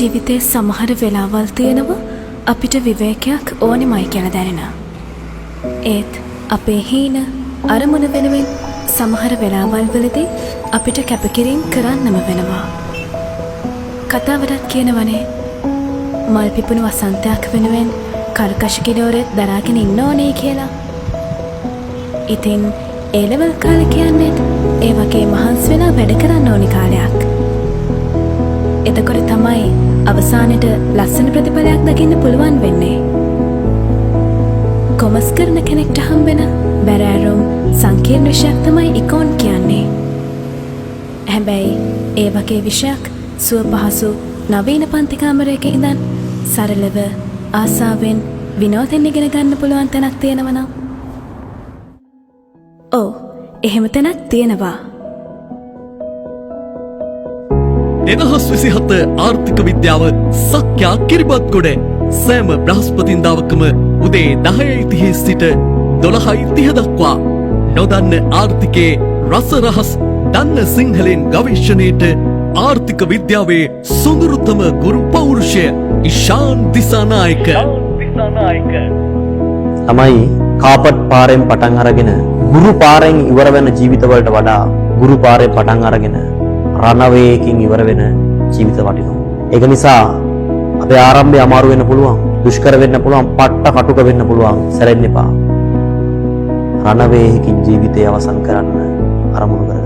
ජීවිතයේ සමහර වෙලාවල් තියෙනවා අපිට විවේකයක් ඕනෙමයි කියලා දැනෙනවා. ඒත් අපේ හීන අරමුණ වෙනුවෙන් සමහර වෙලාවල් වලදී අපිට කැපකිරීම කරන්නම වෙනවා. කතාවටත් කියනවනේ මල් පිපුණු වසන්තයක් වෙනුවෙන් කර්කශ කිලෝරෙත් දරාගෙන ඉන්න ඕනේ කියලා. ඉතින් ඒ ලෙවල් කාලේ කියන්නේ ඒ වගේ මහන්සි වෙලා වැඩ කරන්න ඕනි කාලයක්. එතකොට තමයි අවසානයේ ලස්සන ප්‍රතිඵලයක් දකින්න පුළුවන් වෙන්නේ. කොමස් කරන කෙනෙක්ට හම්බෙන බැරෑරුම් සංකීර්ණ විෂයක් තමයි ඉකෝන් කියන්නේ. හැබැයි ඒ වගේ විෂයක් සුව පහසු නවීන පන්ති කාමරයක ඉඳන් සරලව ආසාවෙන් විනෝදෙන් ඉගෙන ගන්න පුළුවන් තැනක් තියෙනවා නම් ඔව් එහෙම තැනක් තියෙනවා. 2027 ආර්ථික විද්‍යාව සක්‍යා කිරිබත්ගොඩ සෑම බ්‍රහස්පතින්දාවකම උදේ 10:30 සිට 12:30 දක්වා නොදන්න ආර්ථිකයේ රස රහස් දන්න සිංහලෙන් ගවේෂණයට ආර්ථික විද්‍යාවේ සොඳුරුතම ගුරු පෞරුෂය ඉෂාන් දිසානායක තමයි කාපට් පාරෙන් පටන් අරගෙන ගුරු පාරෙන් ඉවර වෙන ජීවිතවලට වඩා ගුරු පාරෙන් පටන් අරගෙන රණවේයකින් ඉවර වෙන ජීවිත වටිනවා. ඒක නිසා අපේ ආරම්භය අමාරු වෙන්න පුළුවන්, දුෂ්කර වෙන්න පුළුවන්, පට්ට කටුක වෙන්න පුළුවන්. සැරෙන්න එපා. රණවේයකින් ජීවිතය අවසන් කරන්න අරමුණු කරගන්න.